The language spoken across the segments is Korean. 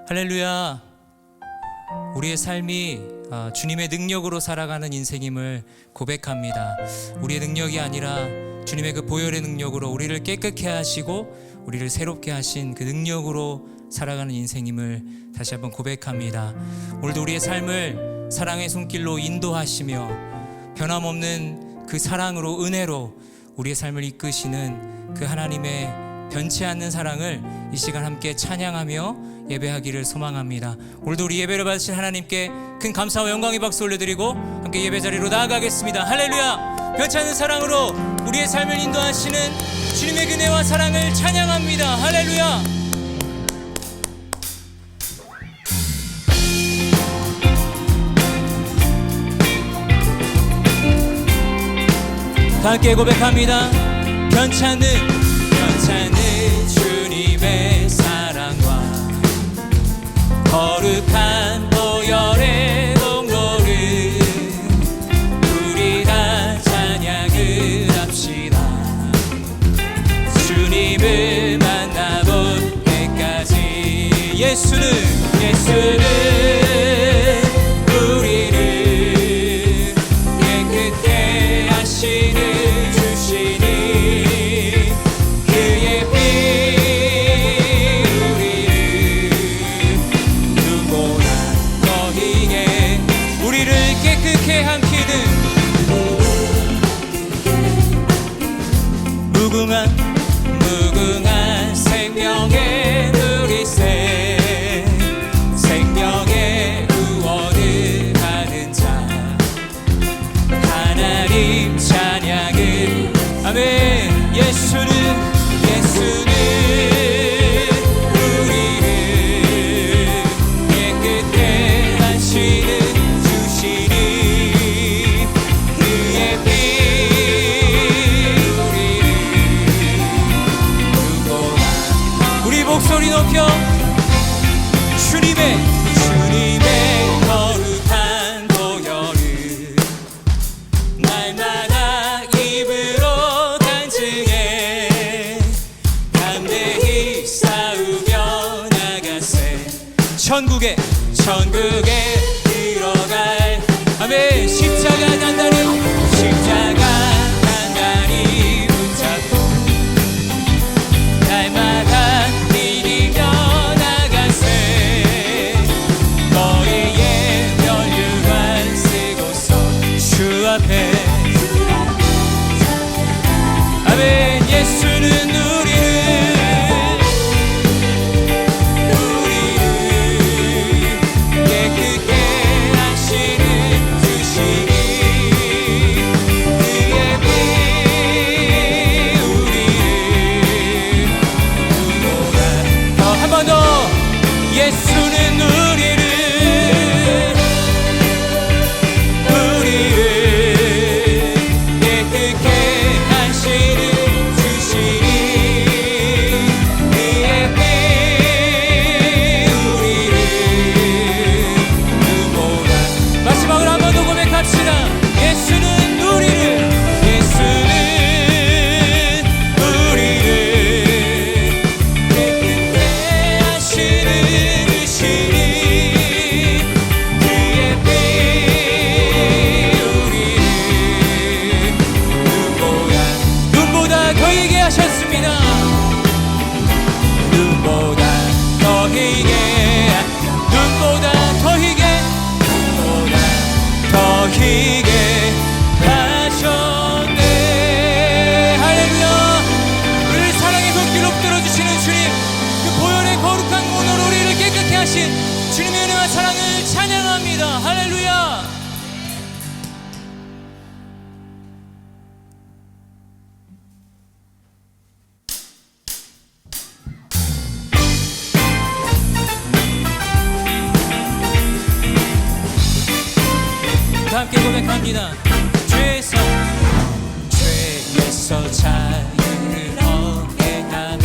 할렐루야. 우리의 삶이 주님의 능력으로 살아가는 인생임을 고백합니다. 우리의 능력이 아니라 주님의 그 보혈의 능력으로 우리를 깨끗게 하시고 우리를 새롭게 하신 그 능력으로 살아가는 인생임을 다시 한번 고백합니다. 오늘도 우리의 삶을 사랑의 손길로 인도하시며 변함없는 그 사랑으로, 은혜로 우리의 삶을 이끄시는 그 하나님의 변치 않는 사랑을 이 시간 함께 찬양하며 예배하기를 소망합니다. 오늘도 우리 예배를 받으신 하나님께 큰 감사와 영광의 박수 올려드리고 함께 예배 자리로 나아가겠습니다. 할렐루야. 변치 않는 사랑으로 우리의 삶을 인도하시는 주님의 은혜와 사랑을 찬양합니다. 할렐루야. 다 함께 고백합니다. 변치 않는 주님의 사랑과 거룩한 보혈의 공로를 우리 다 찬양을 합시다. 주님을 만나볼 때까지 예수는 우리를 깨끗게 하시는 주시니 그의 피 우리를 눈보다 더 희게 우리를 깨끗게 함키는 무궁한 생명의 누리세 생명의 구원을 받은 자 하나님 찬양을 아멘. 예수는 우리를 깨끗게 하시는 주시니 그의 피 우리를 누구보다 우리 목소리 높여 주님의 거룩한 보혈을 날마다 입으로 간증해 담대히 싸우며 나가세 천국에 들어갈 아멘. 십자가 단단히 붙잡고 날마다 믿으며 나가세 머리에 면류관 쓰고서 주 앞에 아멘. 예수는 우리를 깨끗게 하시는 주시니 그의 피 우리를 누구보다 더 한 번 더 예수는 우리를 깨끗게 하시는 주시니 그의 피 우리를 누구보다 마지막으로 한 번 더 고백합시다. 예수는 우리를 깨끗게 하시는 주시니 그의 피 우리를 눈보다 더 희게 하셨습니다. 눈보다 더 희게 하셨네. 할렐루야. 우리를 사랑의 손길로 붙들어주시는 주님 그 보혈의 거룩한 공로로 우리를 깨끗게 하신 주님의 은혜와 사랑을 찬양합니다. 할렐루야. 다 함께 고백합니다. 죄에서 자유를 얻게 하는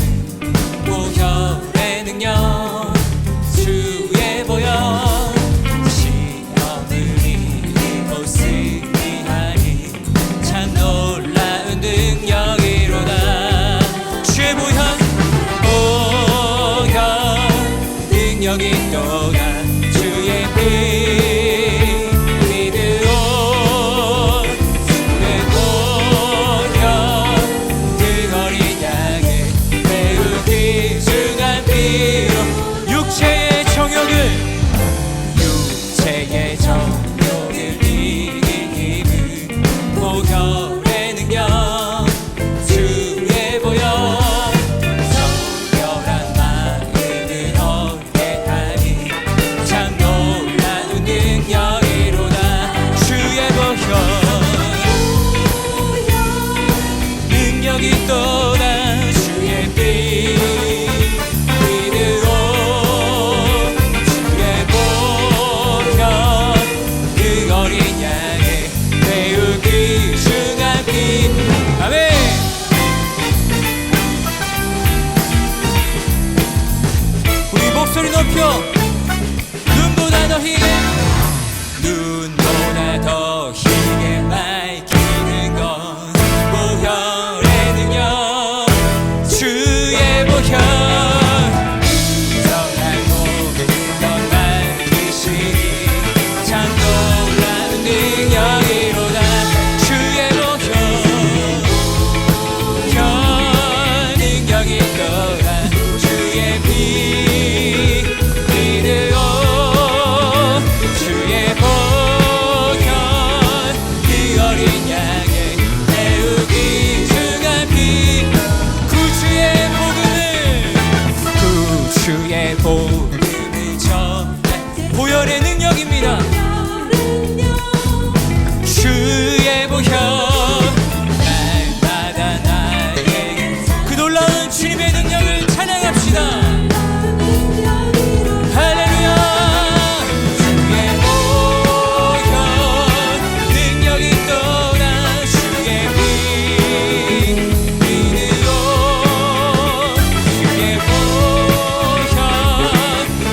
보혈의 능력 주의 보혈 시험을 이기고 승리하니 참 놀라운 능력이로다. 주의 보혈 능력이 있도다. 주의 피 믿으오. 주의 보혈 그 어린 양의 매우 귀중한 피로 육체의 정욕을 이긴 힘은 보혈의 능력 주의 보혈 성결한 마음을 얻게 하니 참 놀라운 능력이로다. 주의 보혈 능력이 있도다. 주의 피 믿으오. 주의 보혈 그 어린 양의 매우 귀중한 피. 아멘. 우리 목소리 높여 눈보다 더 희게 눈보다 더 희게 밝히는 건 보혈의 능력 주의 보혈 부정하고 넌 밝히시니 참 놀라운 능력이로다. 주의 보혈 능력이 있도다. 주의 피 믿으오. 주의 보혈 그 어린 양의 매우 귀중한 피 구주의 복음을 전한 보혈의 능력입니다. 주의 보혈 날마다 나에게 그 놀라운 주님의 능력을 찬양합시다. 할렐루야. 주의 보혈 능력이 있도다. 주의 피 믿으오. 주의 보혈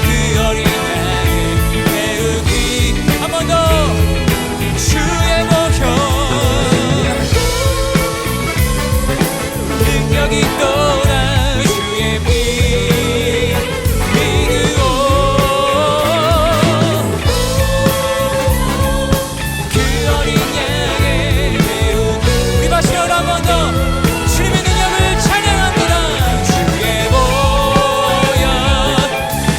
그 어린 양의 매우 한 번 더 주의 보혈 능력이 있도다. 주의 피 믿으오. 그 어린 양의 매우 우리 마시며 한 번 더 주님의 능력을 찬양합니다. 주의 보혈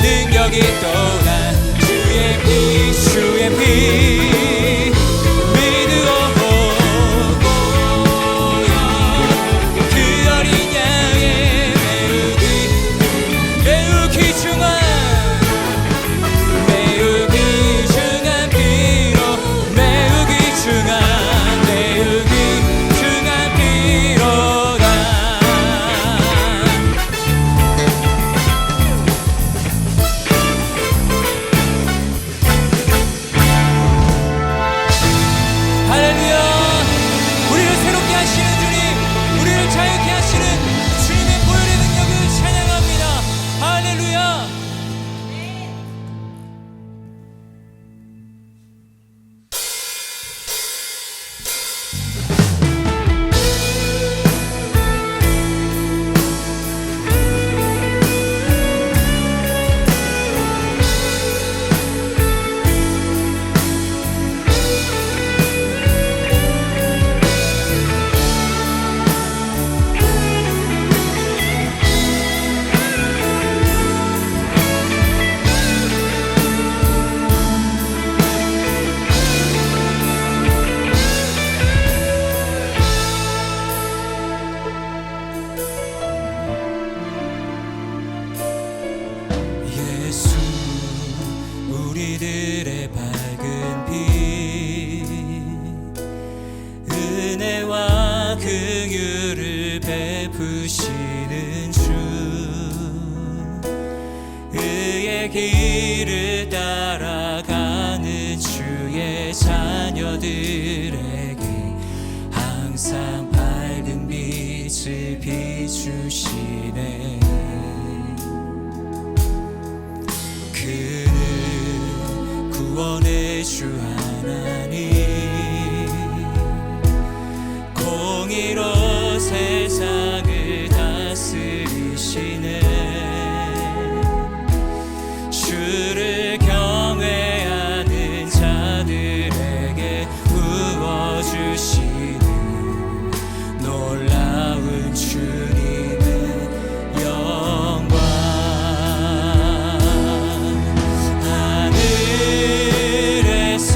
능력이 있도다. 주의 피 믿으오. 그 어린 양의 매우 귀중한 피로 매우 귀중한 피로다. 할렐루야. 우리를 새롭게 하시는 주님, 우리를 자유케 하시는 주님의 보혈의 능력을 찬양합니다. 할렐루야. 예수 우리들의 밝은 빛 은혜와 긍휼을 베푸시는 주 의의 길을 따라가는 주의 자녀들에게 항상 밝은 빛을 비추시네. 그는 구원의 주 하나님 공의로 세상을 다스리시네. 주를 경외하는 자들에게 부어주시는 놀라운 주님의 영광. 하늘에서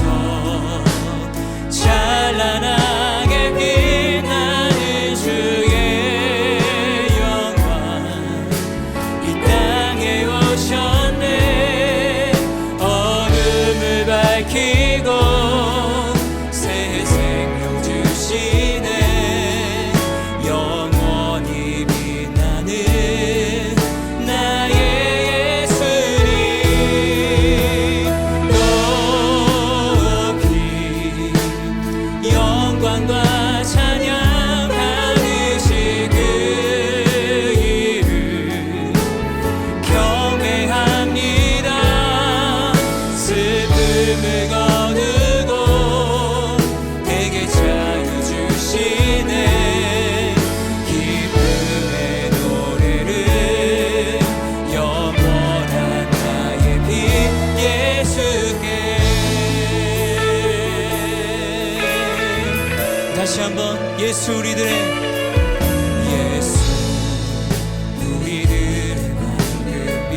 찬란하게 빛나는 주의 영광, 이 땅에 오셨네. 어둠을 밝히고 새 생명 주시네. 영원히 빛나는 나의 예수님, 높이 영광과 찬양 받으실 그 이름 경배합니다. 슬픔을 거두고 내게 자유 주시네. 기쁨의 노래를 영원한 나의 빛 예수께. 다시 한번 예수 우리들의, 예수 우리들의 황금빛,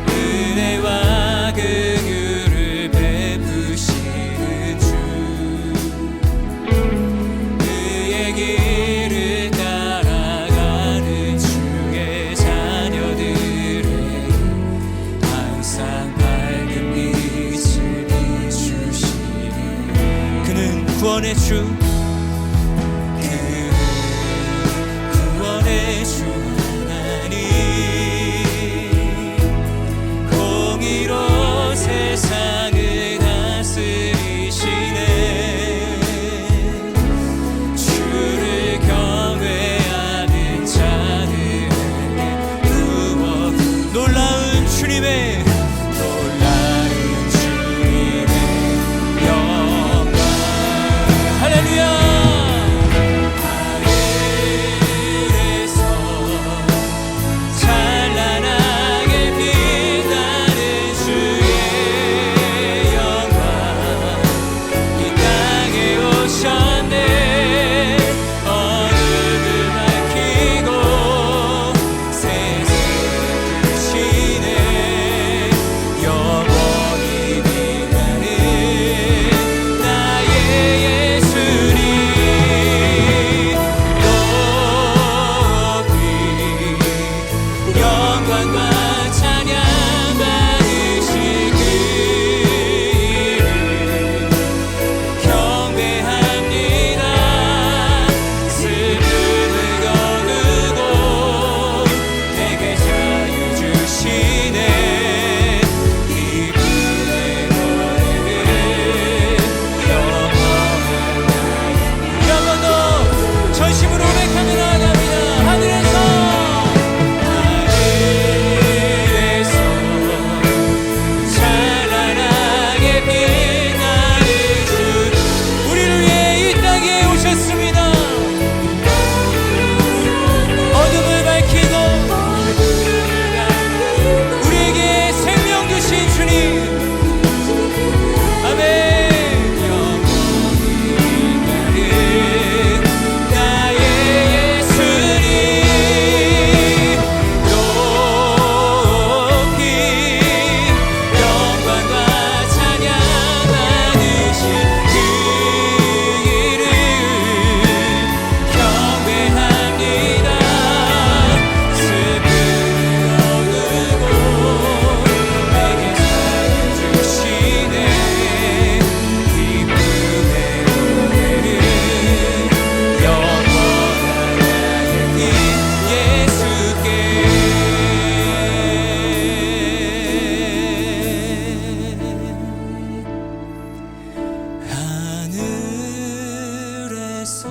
은혜와 긍휼을 베푸시는 주, 그의 길을 따라가는 주의 자녀들에게 항상 밝은 빛을 비추시니. 그는 구원의 주, 그는 구원의 주 하나님, 공의로 세상을 다스리시네. 주를 경외하는 자들에게 부어 놀라운 주님의 영광. 할렐루야. 하늘에서 찬란하게 빛나는 주의 영광, 이 땅에 오셨네. 어둠을 밝히고 새 생명 주시네. 영원히 빛나는 나의 예수님, 높이 영광과 찬양 받으실 그 이름 경배합니다. 슬픔을 거두고 내게 자유 주시네. 기쁨의 노래를 영원한 나의. 한 번 더 전심으로 고백하며 나아갑니다. 하늘에서 찬란하게 빛나는 주, 우리를 위해 이 땅에 오셨습니다. 어둠을 밝히고 우리에게 생명 주신 주님, 아멘. 영원히 빛나는 나의 예수님, 높이 영광과 찬양 받으실 그 이름 경배합니다. 슬픔을 거두고 내게 자유 주시네. 기쁨의 노래를 영원한 나의 빛 예수께. 하늘에서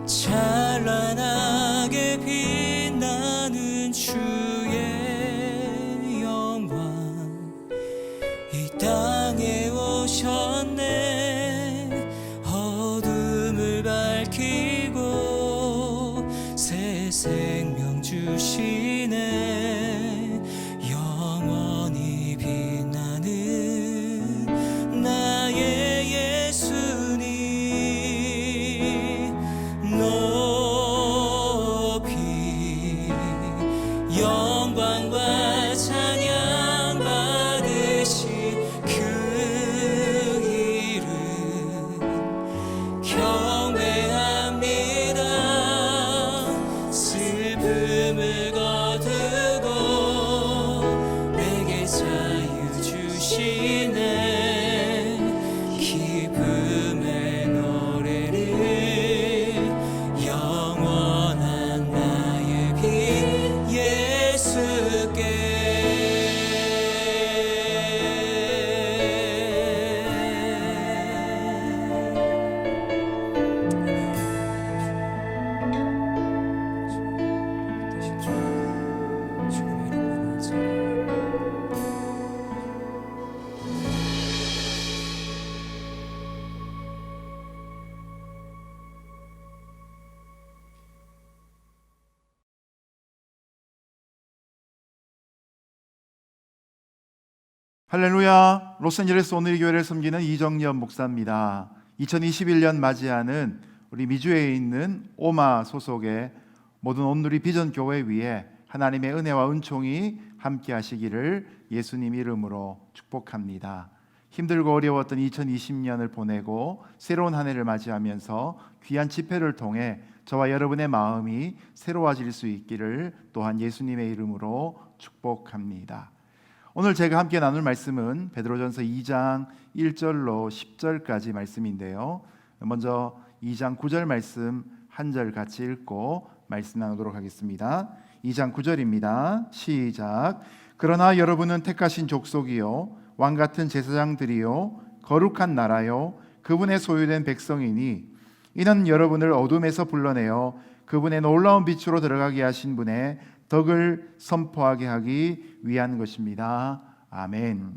찬란하게 빛나는 주의 영광, 이 땅에 오셨네. 어둠을 밝히고 새 생명 주시네. 영광과 찬양 받으신 그 이름 경배합니다. 슬픔을 거두고 내게 자유 주시네. 기쁨의 노래를 영원한 나의 빛 예수께. 할렐루야. 로스앤젤레스 오늘의 교회를 섬기는 이정년 목사입니다. 2021년 맞이하는 우리 미주에 있는 오마 소속의 모든 온누리 비전 교회 위에 하나님의 은혜와 은총이 함께 하시기를 예수님 이름으로 축복합니다. 힘들고 어려웠던 2020년을 보내고 새로운 한 해를 맞이하면서 귀한 집회를 통해 저와 여러분의 마음이 새로워질 수 있기를 또한 예수님의 이름으로 축복합니다. 오늘 제가 함께 나눌 말씀은 베드로전서 2장 1절로 10절까지 말씀인데요. 먼저 2장 9절 말씀 한 절 같이 읽고 말씀 나누도록 하겠습니다. 2장 9절입니다. 시작. 그러나 여러분은 택하신 족속이요 왕같은 제사장들이요 거룩한 나라요 그분의 소유된 백성이니 이는 여러분을 어둠에서 불러내어 그분의 놀라운 빛으로 들어가게 하신 분의 덕을 선포하게 하기 위한 것입니다. 아멘.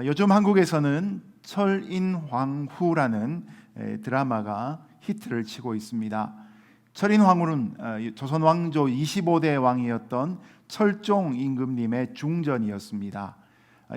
요즘 한국에서는 철인황후라는 드라마가 히트를 치고 있습니다. 철인황후는 조선 왕조 25대 왕이었던 철종 임금님의 중전이었습니다.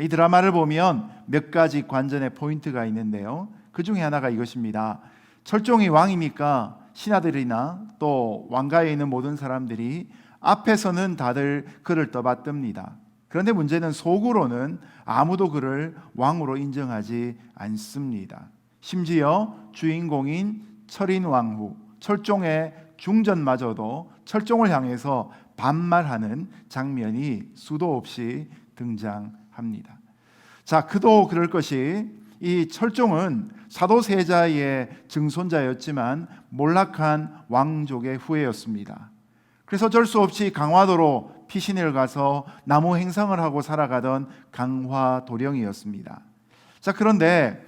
이 드라마를 보면 몇 가지 관전의 포인트가 있는데요. 그 중에 하나가 이것입니다. 철종이 왕이니까 신하들이나 또 왕가에 있는 모든 사람들이 앞에서는 다들 그를 떠받듭니다. 그런데 문제는 속으로는 아무도 그를 왕으로 인정하지 않습니다. 심지어 주인공인 철인왕후, 철종의 중전마저도 철종을 향해서 반말하는 장면이 수도 없이 등장합니다. 자, 그도 그럴 것이 이 철종은 사도세자의 증손자였지만 몰락한 왕족의 후예였습니다. 그래서 어쩔 수 없이 강화도로 피신을 가서 나무 행상을 하고 살아가던 강화도령이었습니다. 자, 그런데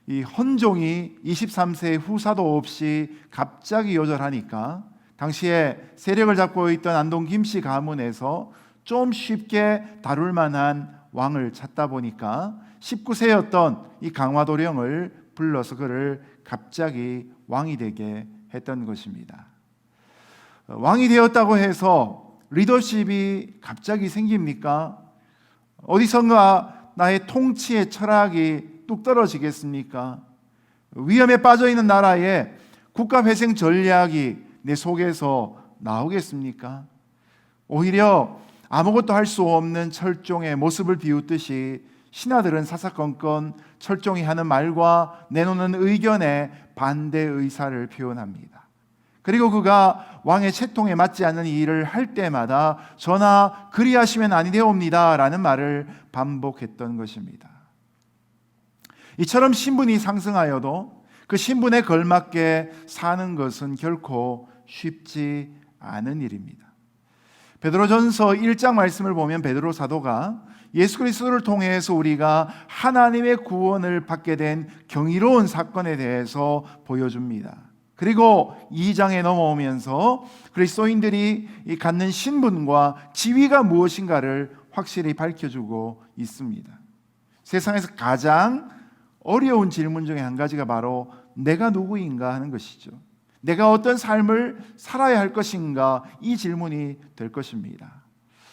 이 헌종이 23세 후사도 없이 갑자기 요절하니까 당시에 세력을 잡고 있던 안동 김씨 가문에서 좀 쉽게 다룰 만한 왕을 찾다 보니까 19세였던 이 강화도령을 불러서 그를 갑자기 왕이 되게 했던 것입니다. 왕이 되었다고 해서 리더십이 갑자기 생깁니까? 어디선가 나의 통치의 철학이 뚝 떨어지겠습니까? 위험에 빠져있는 나라에 국가회생 전략이 내 속에서 나오겠습니까? 오히려 아무것도 할 수 없는 철종의 모습을 비웃듯이 신하들은 사사건건 철종이 하는 말과 내놓는 의견에 반대 의사를 표현합니다. 그리고 그가 왕의 채통에 맞지 않는 일을 할 때마다 전하 그리하시면 아니되옵니다 라는 말을 반복했던 것입니다. 이처럼 신분이 상승하여도 그 신분에 걸맞게 사는 것은 결코 쉽지 않은 일입니다. 베드로전서 1장 말씀을 보면 베드로 사도가 예수 그리스도를 통해서 우리가 하나님의 구원을 받게 된 경이로운 사건에 대해서 보여줍니다. 그리고 2장에 넘어오면서 그리스도인들이 갖는 신분과 지위가 무엇인가를 확실히 밝혀주고 있습니다. 세상에서 가장 어려운 질문 중에 한 가지가 바로 내가 누구인가 하는 것이죠. 내가 어떤 삶을 살아야 할 것인가, 이 질문이 될 것입니다.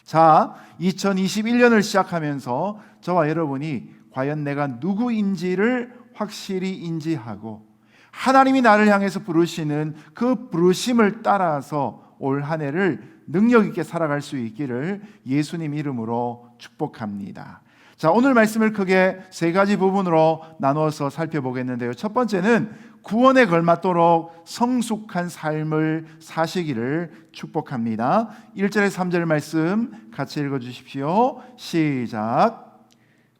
자, 2021년을 시작하면서 저와 여러분이 과연 내가 누구인지를 확실히 인지하고 하나님이 나를 향해서 부르시는 그 부르심을 따라서 올 한 해를 능력 있게 살아갈 수 있기를 예수님 이름으로 축복합니다. 자, 오늘 말씀을 크게 세 가지 부분으로 나누어서 살펴보겠는데요. 첫 번째는 구원에 걸맞도록 성숙한 삶을 사시기를 축복합니다. 1절에 3절 말씀 같이 읽어주십시오. 시작.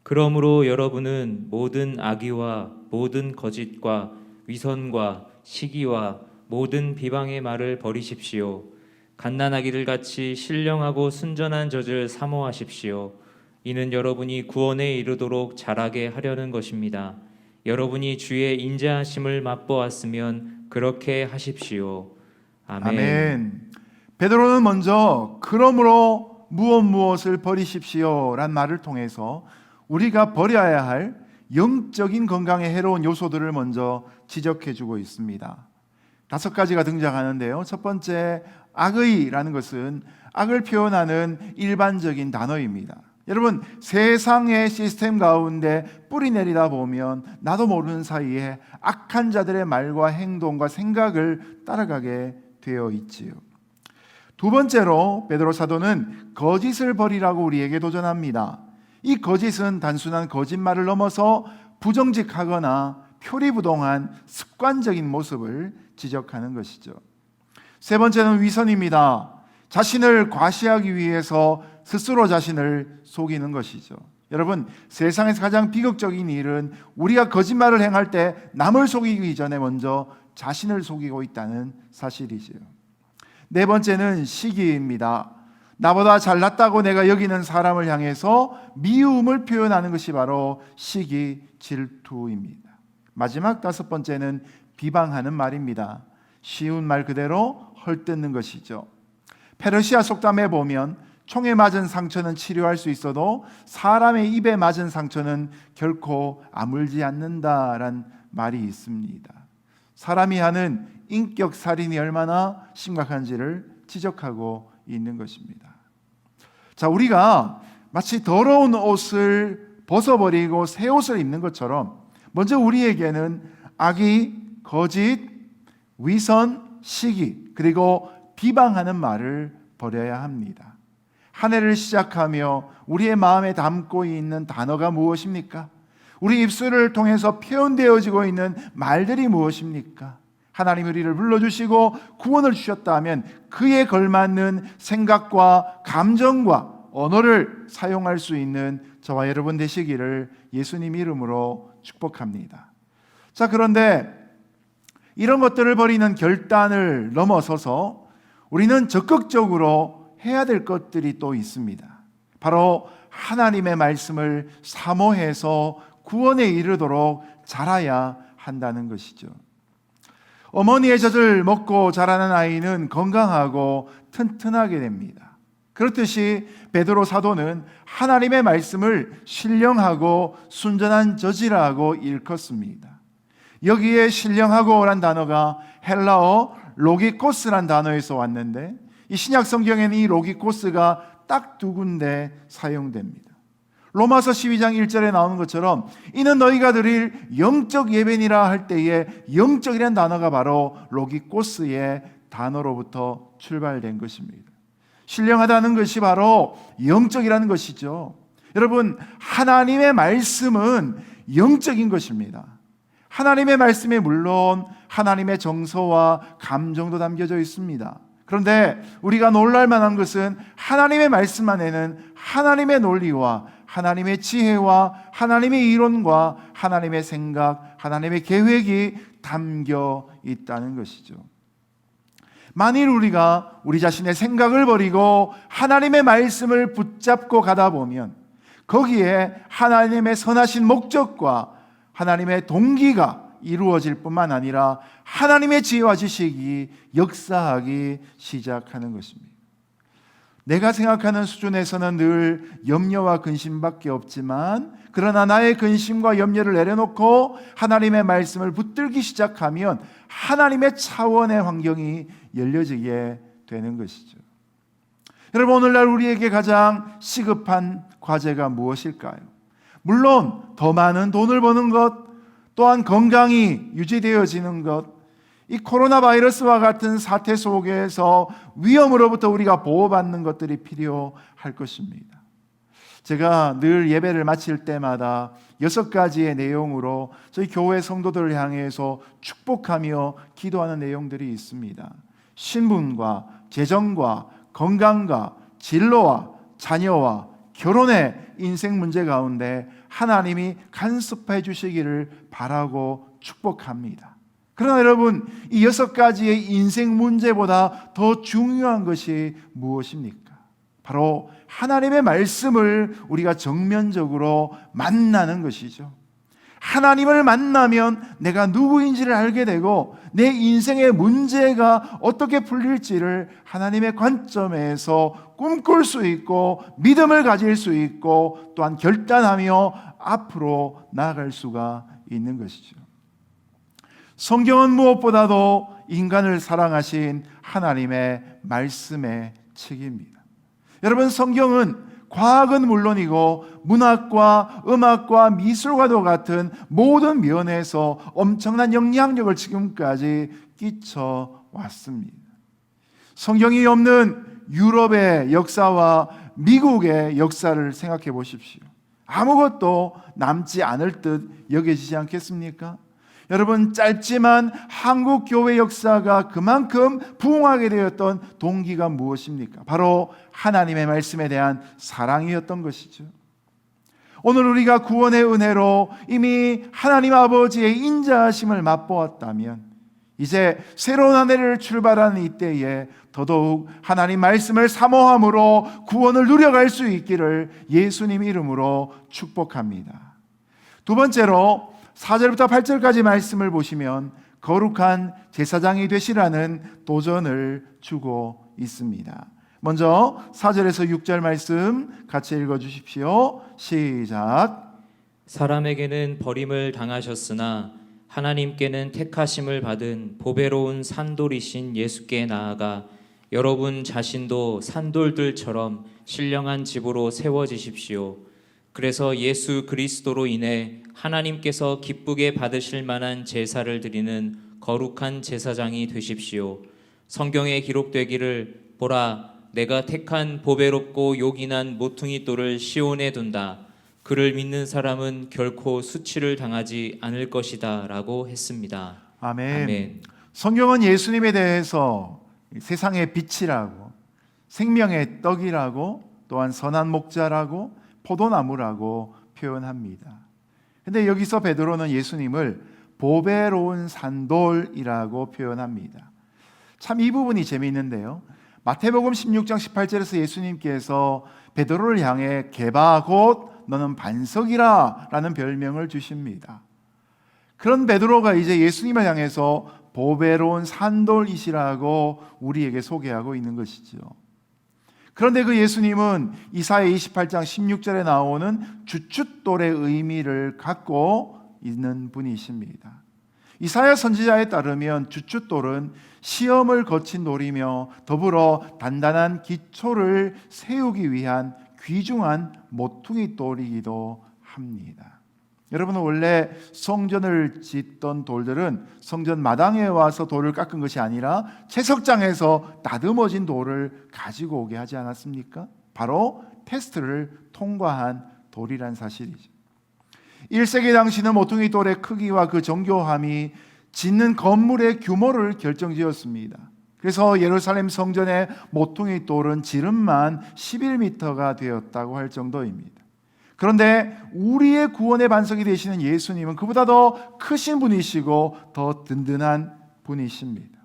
그러므로 여러분은 모든 악의와 모든 거짓과 위선과 시기와 모든 비방의 말을 버리십시오. 갓난아기들 같이 신령하고 순전한 젖을 사모하십시오. 이는 여러분이 구원에 이르도록 자라게 하려는 것입니다. 여러분이 주의 인자하심을 맛보았으면 그렇게 하십시오. 아멘. 아멘. 베드로는 먼저 그러므로 무엇을 버리십시오 란 말을 통해서 우리가 버려야 할 영적인 건강에 해로운 요소들을 먼저 지적해주고 있습니다. 5가지가 등장하는데요. 첫 번째, 악의라는 것은 악을 표현하는 일반적인 단어입니다. 여러분, 세상의 시스템 가운데 뿌리 내리다 보면 나도 모르는 사이에 악한 자들의 말과 행동과 생각을 따라가게 되어 있지요. 두 번째로 베드로 사도는 거짓을 버리라고 우리에게 도전합니다. 이 거짓은 단순한 거짓말을 넘어서 부정직하거나 표리부동한 습관적인 모습을 지적하는 것이죠. 세 번째는 위선입니다. 자신을 과시하기 위해서 스스로 자신을 속이는 것이죠. 여러분, 세상에서 가장 비극적인 일은 우리가 거짓말을 행할 때 남을 속이기 전에 먼저 자신을 속이고 있다는 사실이지요. 네 번째는 시기입니다. 나보다 잘났다고 내가 여기는 사람을 향해서 미움을 표현하는 것이 바로 시기, 질투입니다. 마지막 5번째는 비방하는 말입니다. 쉬운 말 그대로 헐뜯는 것이죠. 페르시아 속담에 보면 총에 맞은 상처는 치료할 수 있어도 사람의 입에 맞은 상처는 결코 아물지 않는다란 말이 있습니다. 사람이 하는 인격 살인이 얼마나 심각한지를 지적하고 있는 것입니다. 자, 우리가 마치 더러운 옷을 벗어버리고 새 옷을 입는 것처럼 먼저 우리에게는 악의, 거짓, 위선, 시기, 그리고 비방하는 말을 버려야 합니다. 한 해를 시작하며 우리의 마음에 담고 있는 단어가 무엇입니까? 우리 입술을 통해서 표현되어지고 있는 말들이 무엇입니까? 하나님 우리를 불러주시고 구원을 주셨다 하면 그에 걸맞는 생각과 감정과 언어를 사용할 수 있는 저와 여러분 되시기를 예수님 이름으로 축복합니다. 자, 그런데 이런 것들을 버리는 결단을 넘어서서 우리는 적극적으로 해야 될 것들이 또 있습니다. 바로 하나님의 말씀을 사모해서 구원에 이르도록 자라야 한다는 것이죠. 어머니의 젖을 먹고 자라는 아이는 건강하고 튼튼하게 됩니다. 그렇듯이 베드로 사도는 하나님의 말씀을 신령하고 순전한 젖이라고 일컫습니다. 여기에 신령하고란 단어가 헬라어 로기코스란 단어에서 왔는데 이 신약 성경에는 이 로기코스가 딱 2군데 사용됩니다. 로마서 12장 1절에 나오는 것처럼 이는 너희가 드릴 영적 예배니라 할 때에 영적이라는 단어가 바로 로기코스의 단어로부터 출발된 것입니다. 신령하다는 것이 바로 영적이라는 것이죠. 여러분, 하나님의 말씀은 영적인 것입니다. 하나님의 말씀에 물론 하나님의 정서와 감정도 담겨져 있습니다. 그런데 우리가 놀랄 만한 것은 하나님의 말씀 안에는 하나님의 논리와 하나님의 지혜와 하나님의 이론과 하나님의 생각, 하나님의 계획이 담겨 있다는 것이죠. 만일 우리가 우리 자신의 생각을 버리고 하나님의 말씀을 붙잡고 가다 보면 거기에 하나님의 선하신 목적과 하나님의 동기가 이루어질 뿐만 아니라 하나님의 지혜와 지식이 역사하기 시작하는 것입니다. 내가 생각하는 수준에서는 늘 염려와 근심밖에 없지만 그러나 나의 근심과 염려를 내려놓고 하나님의 말씀을 붙들기 시작하면 하나님의 차원의 환경이 열려지게 되는 것이죠. 여러분, 오늘날 우리에게 가장 시급한 과제가 무엇일까요? 물론 더 많은 돈을 버는 것, 또한 건강이 유지되어지는 것, 이 코로나 바이러스와 같은 사태 속에서 위험으로부터 우리가 보호받는 것들이 필요할 것입니다. 제가 늘 예배를 마칠 때마다 6가지의 내용으로 저희 교회 성도들을 향해서 축복하며 기도하는 내용들이 있습니다. 신분과 재정과 건강과 진로와 자녀와 결혼의 인생 문제 가운데 하나님이 간섭해 주시기를 바라고 축복합니다. 그러나 여러분, 이 6가지의 인생 문제보다 더 중요한 것이 무엇입니까? 바로 하나님의 말씀을 우리가 정면적으로 만나는 것이죠. 하나님을 만나면 내가 누구인지를 알게 되고 내 인생의 문제가 어떻게 풀릴지를 하나님의 관점에서 꿈꿀 수 있고 믿음을 가질 수 있고 또한 결단하며 앞으로 나아갈 수가 있는 것이죠. 성경은 무엇보다도 인간을 사랑하신 하나님의 말씀의 책입니다. 여러분, 성경은 과학은 물론이고 문학과 음악과 미술과도 같은 모든 면에서 엄청난 영향력을 지금까지 끼쳐 왔습니다. 성경이 없는 유럽의 역사와 미국의 역사를 생각해 보십시오. 아무것도 남지 않을 듯 여겨지지 않겠습니까? 여러분, 짧지만 한국 교회 역사가 그만큼 부흥하게 되었던 동기가 무엇입니까? 바로 하나님의 말씀에 대한 사랑이었던 것이죠. 오늘 우리가 구원의 은혜로 이미 하나님 아버지의 인자하심을 맛보았다면 이제 새로운 한 해를 출발하는 이때에 더더욱 하나님 말씀을 사모함으로 구원을 누려갈 수 있기를 예수님 이름으로 축복합니다. 두 번째로 4절부터 8절까지 말씀을 보시면 거룩한 제사장이 되시라는 도전을 주고 있습니다. 먼저 4절에서 6절 말씀 같이 읽어주십시오. 시작. 사람에게는 버림을 당하셨으나 하나님께는 택하심을 받은 보배로운 산돌이신 예수께 나아가 여러분 자신도 산돌들처럼 신령한 집으로 세워지십시오. 그래서 예수 그리스도로 인해 하나님께서 기쁘게 받으실 만한 제사를 드리는 거룩한 제사장이 되십시오. 성경에 기록되기를 보라, 내가 택한 보배롭고 요긴한 모퉁이 돌을 시온에 둔다. 그를 믿는 사람은 결코 수치를 당하지 않을 것이다 라고 했습니다. 아멘. 아멘. 성경은 예수님에 대해서 세상의 빛이라고, 생명의 떡이라고, 또한 선한 목자라고, 포도나무라고 표현합니다. 근데 여기서 베드로는 예수님을 보배로운 산돌이라고 표현합니다. 참 이 부분이 재미있는데요. 마태복음 16장 18절에서 예수님께서 베드로를 향해 게바 곧 너는 반석이라 라는 별명을 주십니다. 그런 베드로가 이제 예수님을 향해서 보배로운 산돌이시라고 우리에게 소개하고 있는 것이죠. 그런데 그 예수님은 이사야 28장 16절에 나오는 주춧돌의 의미를 갖고 있는 분이십니다. 이사야 선지자에 따르면 주춧돌은 시험을 거친 돌이며 더불어 단단한 기초를 세우기 위한 귀중한 모퉁이 돌이기도 합니다. 여러분, 원래 성전을 짓던 돌들은 성전 마당에 와서 돌을 깎은 것이 아니라 채석장에서 다듬어진 돌을 가지고 오게 하지 않았습니까? 바로 테스트를 통과한 돌이란 사실이죠. 1세기 당시는 모퉁이 돌의 크기와 그 정교함이 짓는 건물의 규모를 결정지었습니다. 그래서 예루살렘 성전의 모퉁이 돌은 지름만 11m가 되었다고 할 정도입니다. 그런데 우리의 구원의 반석이 되시는 예수님은 그보다 더 크신 분이시고 더 든든한 분이십니다.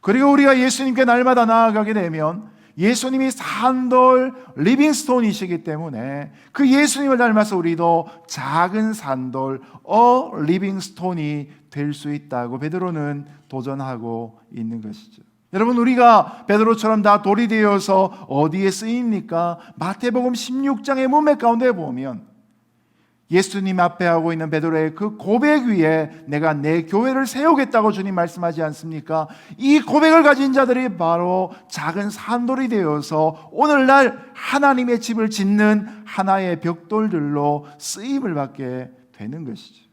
그리고 우리가 예수님께 날마다 나아가게 되면 예수님이 산돌 리빙스톤이시기 때문에 그 예수님을 닮아서 우리도 작은 산돌 리빙스톤이 될 수 있다고 베드로는 도전하고 있는 것이죠. 여러분, 우리가 베드로처럼 다 돌이 되어서 어디에 쓰입니까? 마태복음 16장의 문맥 가운데 보면 예수님 앞에 하고 있는 베드로의 그 고백 위에 내가 내 교회를 세우겠다고 주님 말씀하지 않습니까? 이 고백을 가진 자들이 바로 작은 산돌이 되어서 오늘날 하나님의 집을 짓는 하나의 벽돌들로 쓰임을 받게 되는 것이죠.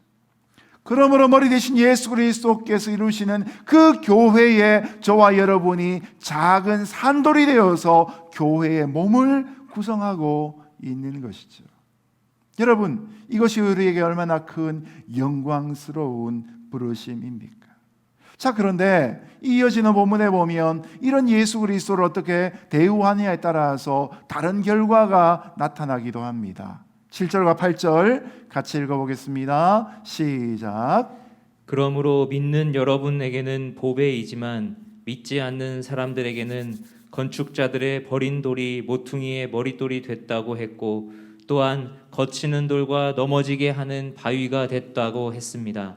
그러므로 머리 대신 예수 그리스도께서 이루시는 그 교회에 저와 여러분이 작은 산돌이 되어서 교회의 몸을 구성하고 있는 것이죠. 여러분, 이것이 우리에게 얼마나 큰 영광스러운 부르심입니까? 자, 그런데 이어지는 본문에 보면 이런 예수 그리스도를 어떻게 대우하느냐에 따라서 다른 결과가 나타나기도 합니다. 7절과 8절 같이 읽어보겠습니다. 시작. 그러므로 믿는 여러분에게는 보배이지만 믿지 않는 사람들에게는 건축자들의 버린 돌이 모퉁이의 머릿돌이 됐다고 했고 또한 거치는 돌과 넘어지게 하는 바위가 됐다고 했습니다.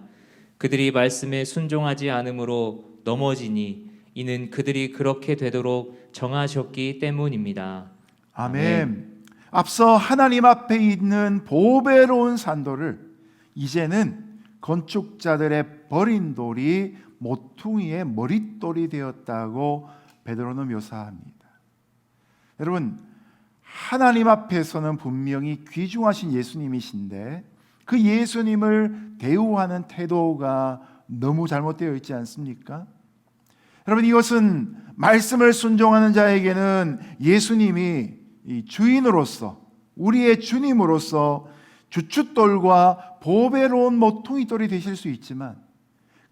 그들이 말씀에 순종하지 않으므로 넘어지니 이는 그들이 그렇게 되도록 정하셨기 때문입니다. 아멘. 앞서 하나님 앞에 있는 보배로운 산돌을 이제는 건축자들의 버린 돌이 모퉁이의 머릿돌이 되었다고 베드로는 묘사합니다. 여러분, 하나님 앞에서는 분명히 귀중하신 예수님이신데 그 예수님을 대우하는 태도가 너무 잘못되어 있지 않습니까? 여러분, 이것은 말씀을 순종하는 자에게는 예수님이 이 주인으로서, 우리의 주님으로서 주춧돌과 보배로운 모퉁이돌이 되실 수 있지만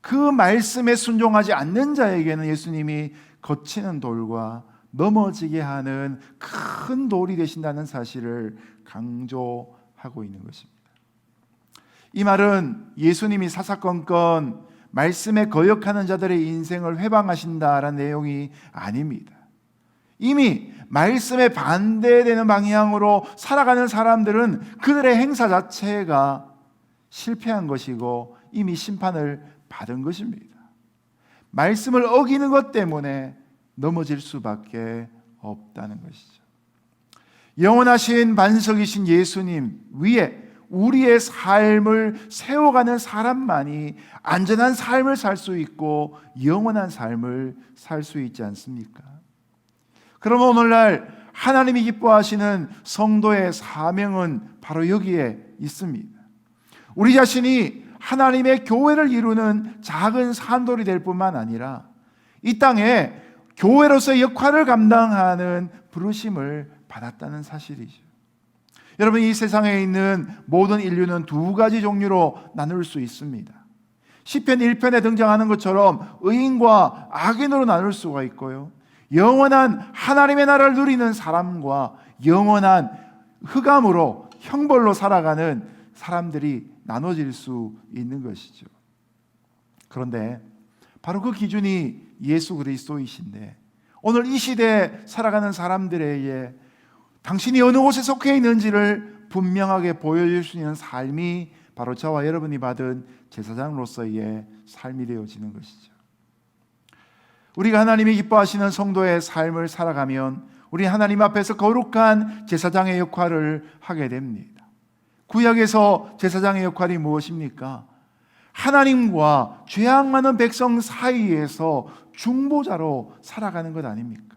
그 말씀에 순종하지 않는 자에게는 예수님이 거치는 돌과 넘어지게 하는 큰 돌이 되신다는 사실을 강조하고 있는 것입니다. 이 말은 예수님이 사사건건 말씀에 거역하는 자들의 인생을 회방하신다라는 내용이 아닙니다. 이미 말씀에 반대되는 방향으로 살아가는 사람들은 그들의 행사 자체가 실패한 것이고 이미 심판을 받은 것입니다. 말씀을 어기는 것 때문에 넘어질 수밖에 없다는 것이죠. 영원하신 반석이신 예수님 위에 우리의 삶을 세워가는 사람만이 안전한 삶을 살 수 있고 영원한 삶을 살 수 있지 않습니까? 그러면 오늘날 하나님이 기뻐하시는 성도의 사명은 바로 여기에 있습니다. 우리 자신이 하나님의 교회를 이루는 작은 산돌이 될 뿐만 아니라 이 땅에 교회로서의 역할을 감당하는 부르심을 받았다는 사실이죠. 여러분, 이 세상에 있는 모든 인류는 두 가지 종류로 나눌 수 있습니다. 시편 1편에 등장하는 것처럼 의인과 악인으로 나눌 수가 있고요, 영원한 하나님의 나라를 누리는 사람과 영원한 흑암으로 형벌로 살아가는 사람들이 나눠질 수 있는 것이죠. 그런데 바로 그 기준이 예수 그리스도이신데 오늘 이 시대에 살아가는 사람들에게 당신이 어느 곳에 속해 있는지를 분명하게 보여줄 수 있는 삶이 바로 저와 여러분이 받은 제사장으로서의 삶이 되어지는 것이죠. 우리가 하나님이 기뻐하시는 성도의 삶을 살아가면 우리 하나님 앞에서 거룩한 제사장의 역할을 하게 됩니다. 구약에서 제사장의 역할이 무엇입니까? 하나님과 죄악 많은 백성 사이에서 중보자로 살아가는 것 아닙니까?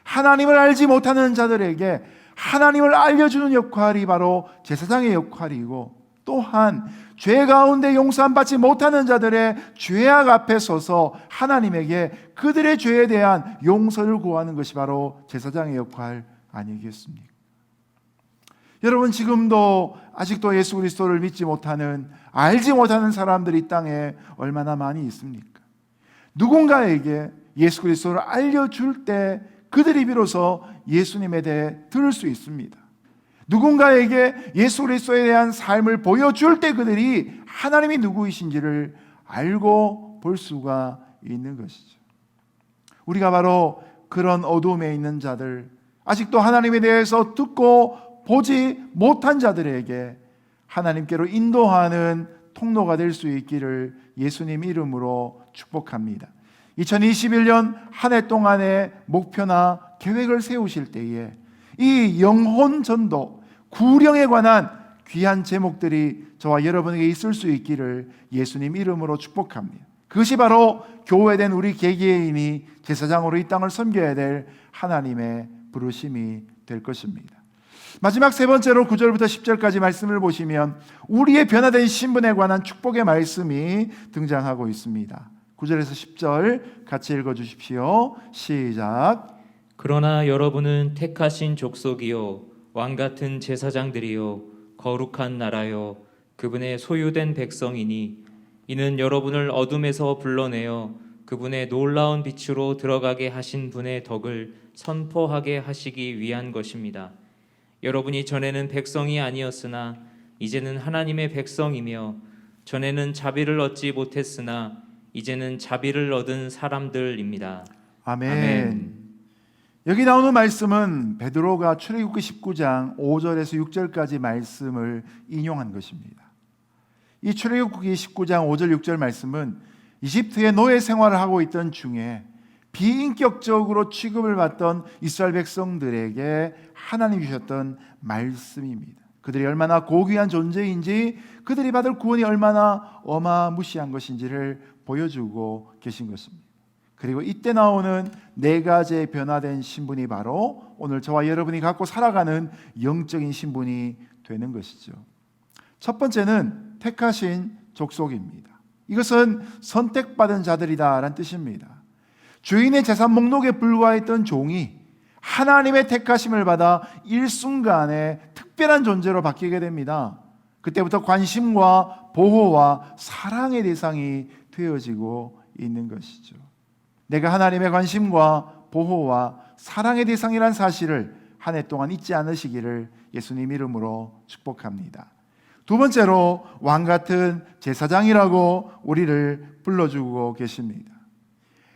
하나님을 알지 못하는 자들에게 하나님을 알려주는 역할이 바로 제사장의 역할이고, 또한 죄 가운데 용서받지 못하는 자들의 죄악 앞에 서서 하나님에게 그들의 죄에 대한 용서를 구하는 것이 바로 제사장의 역할 아니겠습니까? 여러분, 지금도 아직도 예수 그리스도를 믿지 못하는, 알지 못하는 사람들이 이 땅에 얼마나 많이 있습니까? 누군가에게 예수 그리스도를 알려줄 때 그들이 비로소 예수님에 대해 들을 수 있습니다. 누군가에게 예수 그리스도에 대한 삶을 보여줄 때 그들이 하나님이 누구이신지를 알고 볼 수가 있는 것이죠. 우리가 바로 그런 어둠에 있는 자들, 아직도 하나님에 대해서 듣고 보지 못한 자들에게 하나님께로 인도하는 통로가 될 수 있기를 예수님 이름으로 축복합니다. 2021년 한 해 동안의 목표나 계획을 세우실 때에 이 영혼 전도, 구령에 관한 귀한 제목들이 저와 여러분에게 있을 수 있기를 예수님 이름으로 축복합니다. 그것이 바로 교회된 우리 개개인이 제사장으로 이 땅을 섬겨야 될 하나님의 부르심이 될 것입니다. 마지막 세 번째로 9절부터 10절까지 말씀을 보시면 우리의 변화된 신분에 관한 축복의 말씀이 등장하고 있습니다. 9절에서 10절 같이 읽어주십시오. 시작. 그러나 여러분은 택하신 족속이요 왕같은 제사장들이요 거룩한 나라요 그분의 소유된 백성이니 이는 여러분을 어둠에서 불러내어 그분의 놀라운 빛으로 들어가게 하신 분의 덕을 선포하게 하시기 위한 것입니다. 여러분이 전에는 백성이 아니었으나 이제는 하나님의 백성이며 전에는 자비를 얻지 못했으나 이제는 자비를 얻은 사람들입니다. 아멘. 아멘. 여기 나오는 말씀은 베드로가 출애굽기 19장 5절에서 6절까지 말씀을 인용한 것입니다. 이 출애굽기 19장 5절 6절 말씀은 이집트의 노예 생활을 하고 있던 중에 비인격적으로 취급을 받던 이스라엘 백성들에게 하나님이 주셨던 말씀입니다. 그들이 얼마나 고귀한 존재인지, 그들이 받을 구원이 얼마나 어마무시한 것인지를 보여주고 계신 것입니다. 그리고 이때 나오는 네 가지의 변화된 신분이 바로 오늘 저와 여러분이 갖고 살아가는 영적인 신분이 되는 것이죠. 첫 번째는 택하신 족속입니다. 이것은 선택받은 자들이다라는 뜻입니다. 주인의 재산 목록에 불과했던 종이 하나님의 택하심을 받아 일순간에 특별한 존재로 바뀌게 됩니다. 그때부터 관심과 보호와 사랑의 대상이 되어지고 있는 것이죠. 내가 하나님의 관심과 보호와 사랑의 대상이란 사실을 한 해 동안 잊지 않으시기를 예수님 이름으로 축복합니다. 두 번째로 왕 같은 제사장이라고 우리를 불러주고 계십니다.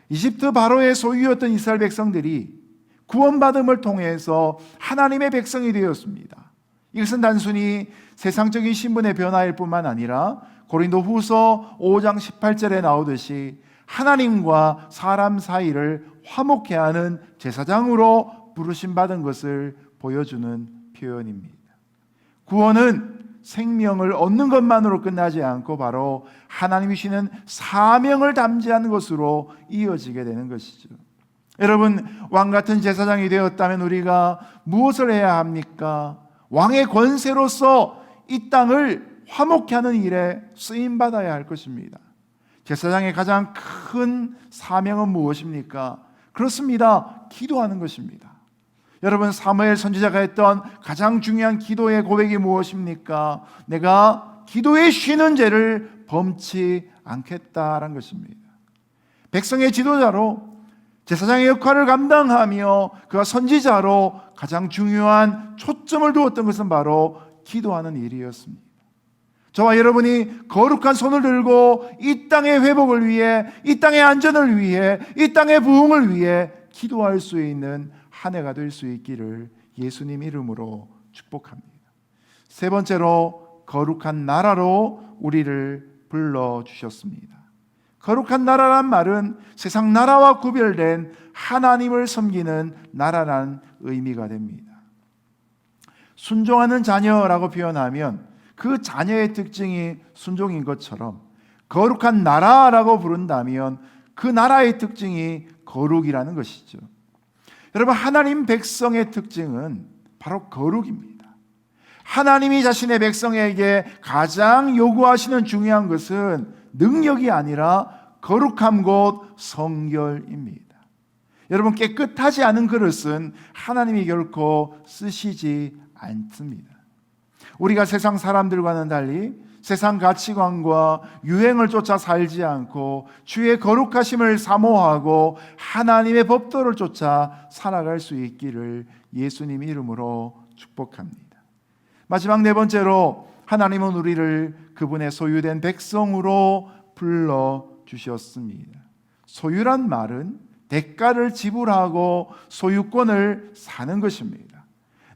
이집트 바로의 소유였던 이스라엘 백성들이 구원받음을 통해서 하나님의 백성이 되었습니다. 이것은 단순히 세상적인 신분의 변화일 뿐만 아니라 고린도후서 5장 18절에 나오듯이 하나님과 사람 사이를 화목케 하는 제사장으로 부르심 받은 것을 보여주는 표현입니다. 구원은 생명을 얻는 것만으로 끝나지 않고 바로 하나님이 주시는 사명을 담지하는 것으로 이어지게 되는 것이죠. 여러분, 왕 같은 제사장이 되었다면 우리가 무엇을 해야 합니까? 왕의 권세로서 이 땅을 화목케 하는 일에 쓰임받아야 할 것입니다. 제사장의 가장 큰 사명은 무엇입니까? 그렇습니다. 기도하는 것입니다. 여러분, 사무엘 선지자가 했던 가장 중요한 기도의 고백이 무엇입니까? 내가 기도에 쉬는 죄를 범치 않겠다라는 것입니다. 백성의 지도자로 제사장의 역할을 감당하며 그가 선지자로 가장 중요한 초점을 두었던 것은 바로 기도하는 일이었습니다. 저와 여러분이 거룩한 손을 들고 이 땅의 회복을 위해, 이 땅의 안전을 위해, 이 땅의 부흥을 위해 기도할 수 있는 한 해가 될 수 있기를 예수님 이름으로 축복합니다. 세 번째로 거룩한 나라로 우리를 불러주셨습니다. 거룩한 나라란 말은 세상 나라와 구별된 하나님을 섬기는 나라라는 의미가 됩니다. 순종하는 자녀라고 표현하면 그 자녀의 특징이 순종인 것처럼 거룩한 나라라고 부른다면 그 나라의 특징이 거룩이라는 것이죠. 여러분, 하나님 백성의 특징은 바로 거룩입니다. 하나님이 자신의 백성에게 가장 요구하시는 중요한 것은 능력이 아니라 거룩함 곧 성결입니다. 여러분, 깨끗하지 않은 그릇은 하나님이 결코 쓰시지 않습니다. 우리가 세상 사람들과는 달리 세상 가치관과 유행을 쫓아 살지 않고 주의 거룩하심을 사모하고 하나님의 법도를 쫓아 살아갈 수 있기를 예수님 이름으로 축복합니다. 마지막 네 번째로 하나님은 우리를 그분의 소유된 백성으로 불러주셨습니다. 소유란 말은 대가를 지불하고 소유권을 사는 것입니다.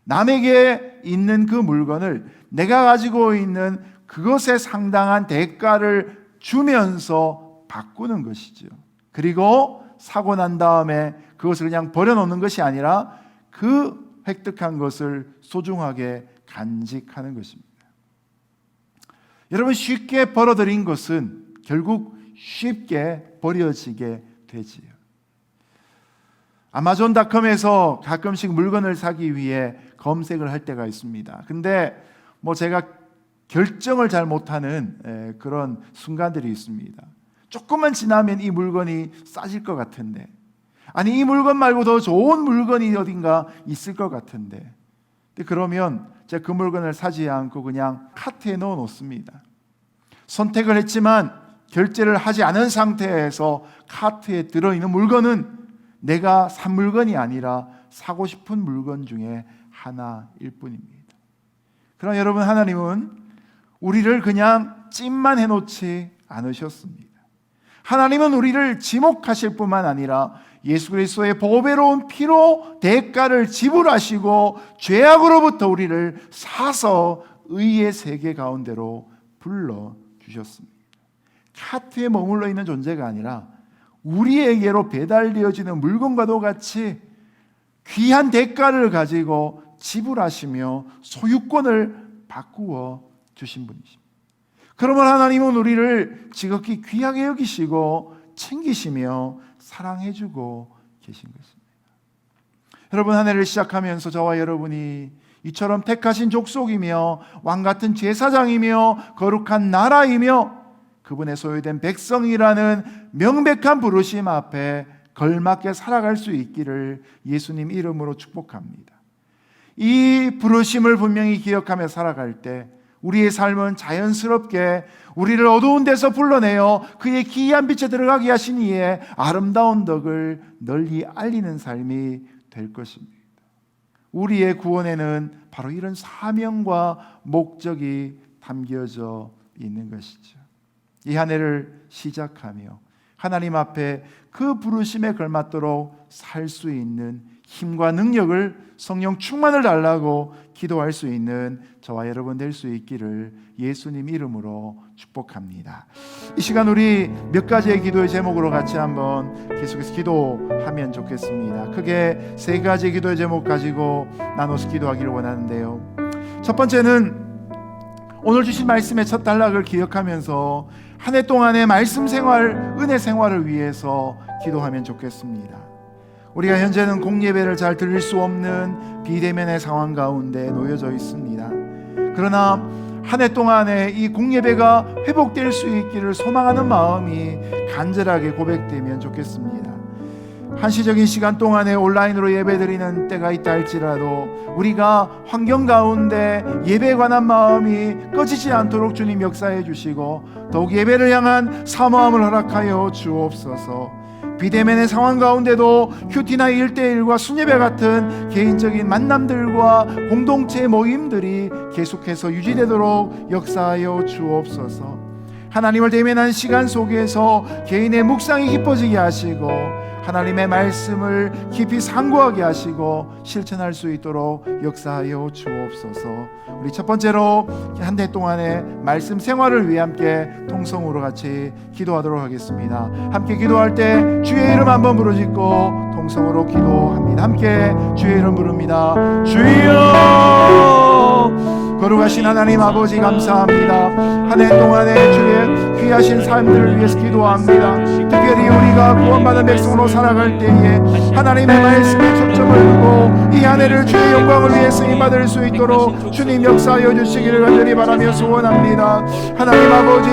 남에게 있는 그 물건을 내가 가지고 있는 그것에 상당한 대가를 주면서 바꾸는 것이죠. 그리고 사고 난 다음에 그것을 그냥 버려놓는 것이 아니라 그 획득한 것을 소중하게 간직하는 것입니다. 여러분, 쉽게 벌어들인 것은 결국 쉽게 버려지게 되지요. 아마존닷컴에서 가끔씩 물건을 사기 위해 검색을 할 때가 있습니다. 근데 뭐 제가 결정을 잘 못하는 그런 순간들이 있습니다. 조금만 지나면 이 물건이 싸질 것 같은데, 아니 이 물건 말고 더 좋은 물건이 어딘가 있을 것 같은데, 그러면 제가 그 물건을 사지 않고 그냥 카트에 넣어 놓습니다. 선택을 했지만 결제를 하지 않은 상태에서 카트에 들어있는 물건은 내가 산 물건이 아니라 사고 싶은 물건 중에 하나일 뿐입니다. 그러나 여러분, 하나님은 우리를 그냥 찜만 해놓지 않으셨습니다. 하나님은 우리를 지목하실 뿐만 아니라 예수 그리스도의 보배로운 피로 대가를 지불하시고 죄악으로부터 우리를 사서 의의 세계 가운데로 불러주셨습니다. 카트에 머물러 있는 존재가 아니라 우리에게로 배달되어지는 물건과도 같이 귀한 대가를 가지고 지불하시며 소유권을 바꾸어 주신 분이십니다. 그러면 하나님은 우리를 지극히 귀하게 여기시고 챙기시며 사랑해주고 계신 것입니다. 여러분, 한 해를 시작하면서 저와 여러분이 이처럼 택하신 족속이며 왕같은 제사장이며 거룩한 나라이며 그분의 소유된 백성이라는 명백한 부르심 앞에 걸맞게 살아갈 수 있기를 예수님 이름으로 축복합니다. 이 부르심을 분명히 기억하며 살아갈 때 우리의 삶은 자연스럽게 우리를 어두운 데서 불러내어 그의 기이한 빛에 들어가게 하신 이의 아름다운 덕을 널리 알리는 삶이 될 것입니다. 우리의 구원에는 바로 이런 사명과 목적이 담겨져 있는 것이죠. 이 한 해를 시작하며 하나님 앞에 그 부르심에 걸맞도록 살 수 있는 힘과 능력을, 성령 충만을 달라고 기도할 수 있는 저와 여러분 될 수 있기를 예수님 이름으로 축복합니다. 이 시간 우리 몇 가지의 기도의 제목으로 같이 한번 계속해서 기도하면 좋겠습니다. 크게 세 가지 기도의 제목 가지고 나눠서 기도하기를 원하는데요. 첫 번째는 오늘 주신 말씀의 첫 단락을 기억하면서 한 해 동안의 말씀 생활, 은혜 생활을 위해서 기도하면 좋겠습니다. 우리가 현재는 공예배를 잘 드릴 수 없는 비대면의 상황 가운데 놓여져 있습니다. 그러나 한 해 동안에 이 공예배가 회복될 수 있기를 소망하는 마음이 간절하게 고백되면 좋겠습니다. 한시적인 시간 동안에 온라인으로 예배드리는 때가 있다 할지라도 우리가 환경 가운데 예배에 관한 마음이 꺼지지 않도록 주님 역사해 주시고 더욱 예배를 향한 사모함을 허락하여 주옵소서. 비대면의 상황 가운데도 큐티나 1대1과 순예배 같은 개인적인 만남들과 공동체 모임들이 계속해서 유지되도록 역사하여 주옵소서. 하나님을 대면한 시간 속에서 개인의 묵상이 깊어지게 하시고 하나님의 말씀을 깊이 상고하게 하시고 실천할 수 있도록 역사하여 주옵소서. 우리 첫 번째로 한 해 동안의 말씀 생활을 위해 함께 통성으로 같이 기도하도록 하겠습니다. 함께 기도할 때 주의 이름 한번 부르짖고 통성으로 기도합니다. 함께 주의 이름 부릅니다. 주여! 거룩하신 하나님 아버지 감사합니다. 한 해 동안에 주의 귀하신 삶들을 위해서 기도합니다. 특별히 우리가 구원받은 백성으로 살아갈 때에 하나님의 말씀에 초점을 두고 이 한 해를 주의 영광을 위해 쓰임받을 수 있도록 주님 역사하여 주시기를 간절히 바라며 소원합니다. 하나님 아버지,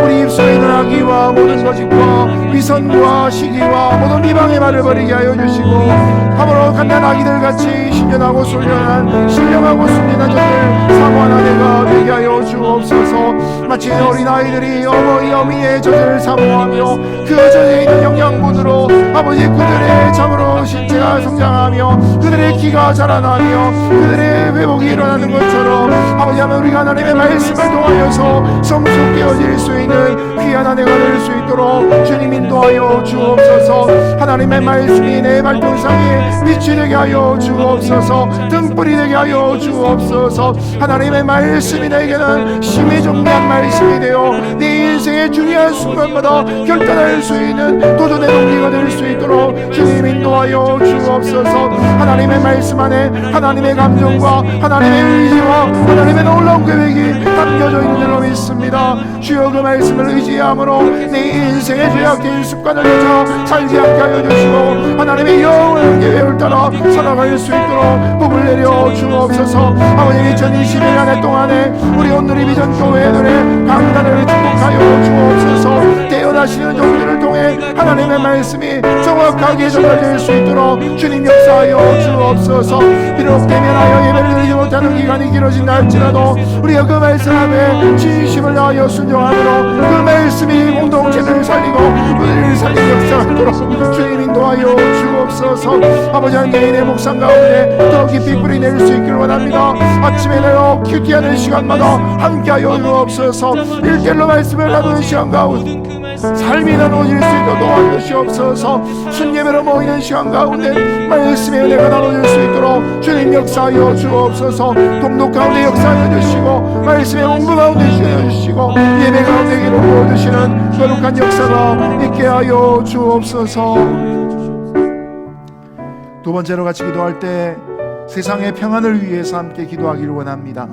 우리 입술에 있는 악의와 모든 거짓과 위선과 시기와 모든 비방의 말을 버리게 하여 주시고 함으로 갓난 아기들 같이 신령하고 순련한 신령하고 순진한 자들 사모한 아내가 되게 하여 주옵소서. 마치 어린아이들이 어머니 어미의 젖을 사모하며 그 젖에 있는 영양분으로 아버지 그들의 참으로 신체가 성장하며 그들의 기가 자라나며 그들의 회복이 일어나는 것처럼 아버지 하면 우리가 하나님의 말씀을 통하여서 성숙되어질 수 있는 귀한 아내가 될 수 있도록 주님 인도하여 주옵소서. 하나님의 말씀이 내 발등상에 빛이 되게 하여 주옵소서. 등불이 되게 하여 주옵소서. 하나님의 말씀이 내게는 힘이 정리한 말씀이 되어 내 인생의 중요한 순간마다 결단할 수 있는 도전의 동기가 될 수 있도록 주님 인도하여 주옵소서. 하나님의 말씀 안에 하나님의 감정과 하나님의 의지와 하나님의 놀라운 계획이 담겨져 있는 줄로 믿습니다. 주여 그 말씀을 의지함으로 내 인생의 죄악된 습관을 쫓아 살지 않게 하여 주시고 하나님의 영원한 계획을 따라 살아갈 수 있도록 복을 내려 주옵소서. 주옵소서. 아버지 2021년 한 해 동안에 우리 온누리 비전 교회들의 강단을 축복하여 주옵소서. 태어나시는 종들을 통해 하나님의 말씀이 정확하게 전달될 수 있도록 주님 역사하여 주옵소서. 비록 대면하여 예배를 드리지 못하는 기간이 길어진다 할지라도 우리가 그 말씀 앞에 진심을 다하여 순종함으로 그 말씀이 공동체를 살리고 우리를 살리는 역사가 있도록 주님 인도하여 주옵소서. 아버지 한 개인의 묵상 가운데 더 깊이 뿌리낼 수 있기를 원합니다. 아침에 내어 큐티하는 시간마다 함께하여 주옵소서. 일대일로 말씀을 나누는 시간 가운데 삶이 나누어질 수 있도록 도와주시옵소서. 순예배로 모이는 시간 가운데 말씀의 은혜가 나눠질 수 있도록 주님 역사하여 주옵소서. 동독 가운데 역사하여 주시고 말씀의 온부 가운데 주시고 예배 가운데 기로 부어주시는 거룩한 역사가 있게 하여 주옵소서. 두 번째로 같이 기도할 때 세상의 평안을 위해서 함께 기도하기를 원합니다.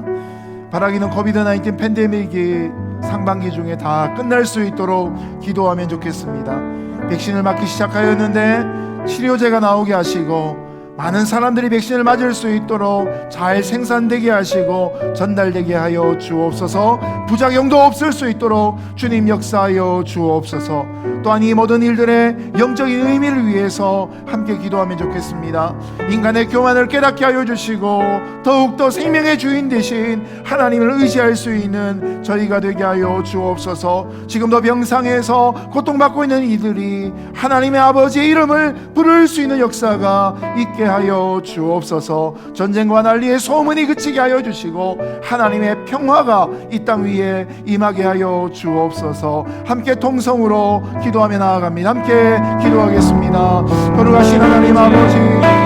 바라기는 코비드-19 팬데믹이 상반기 중에 다 끝날 수 있도록 기도하면 좋겠습니다. 백신을 맞기 시작하였는데 치료제가 나오게 하시고 많은 사람들이 백신을 맞을 수 있도록 잘 생산되게 하시고 전달되게 하여 주옵소서. 부작용도 없을 수 있도록 주님 역사하여 주옵소서. 또한 이 모든 일들의 영적인 의미를 위해서 함께 기도하면 좋겠습니다. 인간의 교만을 깨닫게 하여 주시고 더욱더 생명의 주인 되신 하나님을 의지할 수 있는 저희가 되게 하여 주옵소서. 지금도 병상에서 고통받고 있는 이들이 하나님의 아버지의 이름을 부를 수 있는 역사가 있게 하여 주옵소서. 전쟁과 난리의 소문이 그치게 하여 주시고 하나님의 평화가 이 땅 위에 임하게 하여 주옵소서. 함께 통성으로 기도하며 나아갑니다. 함께 기도하겠습니다. 거룩하신 하나님 아버지,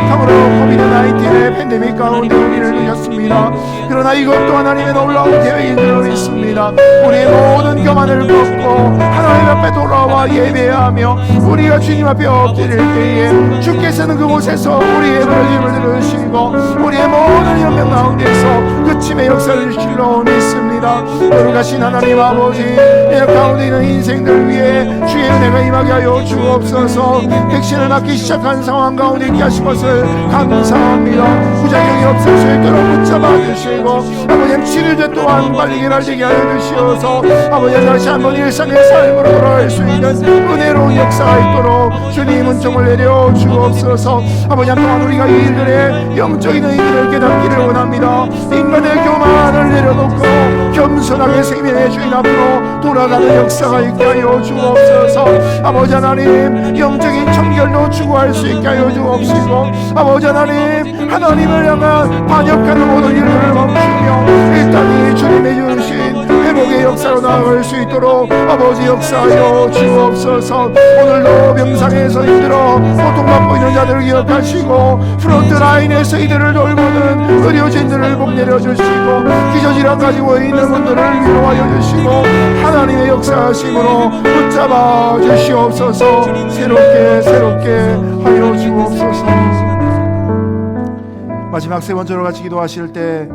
참으로 코비드-19의 팬데믹 가운데 우리를 두셨습니다. 그러나 이것도 하나님의 놀라운 계획인 줄 믿습니다. 우리의 모든 교만을 벗고 하나님 앞에 돌아와 예배하며 우리가 주님 앞에 엎드릴 때에 주께서는 그곳에서 우리의 부르심을 들으시고 우리의 모든 연명 가운데서 그침의 역사를 주실로 믿습니다. 거룩하신 하나님 아버지, 이 가운데 있는 인생들 위해 주의 은혜가 임하게 하여 주옵소서. 백신을 맞기 시작한 상황 가운데 있게 하신 것을 감사합니다. 부작용이 없을 수 있도록 붙잡아 주시고 아버지 치료제 또한 빨리 개발되게 하여 주시어서 아버지 다시 한번 일상의 삶으로 돌아갈 수 있는 은혜로운 역사가 있도록 주님 은총을 내려 주옵소서. 아버지 한동안 우리가 이 일들의 영적인 의미를 깨닫기를 원합니다. 인간의 교만을 내려놓고 겸손하게 생명의 주인 앞으로 돌아가는 역사가 있게 하여 주옵소서. 아버지 하나님, 영적인 청결도 추구할 수 있게 하여 주옵시고 아버지 하나님, 하나님을 향한 반역하는 모든 일들을 멈추며 일단 이 주님의 주신 회복의 역사로 나아갈 수 있도록 아버지 역사하여 주옵소서. 오늘도 병상에서 힘들어 고통받고 있는 자들을 기억하시고 프론트라인에서 이들을 돌보는 의료진들을 복 내려주시고 기저질환 가지고 있는 분들을 위로하여 주시고 하나님의 역사하심으로 붙잡아 주시옵소서. 새롭게 하여 주옵소서. 마지막 세 번째로 같이 기도하실 때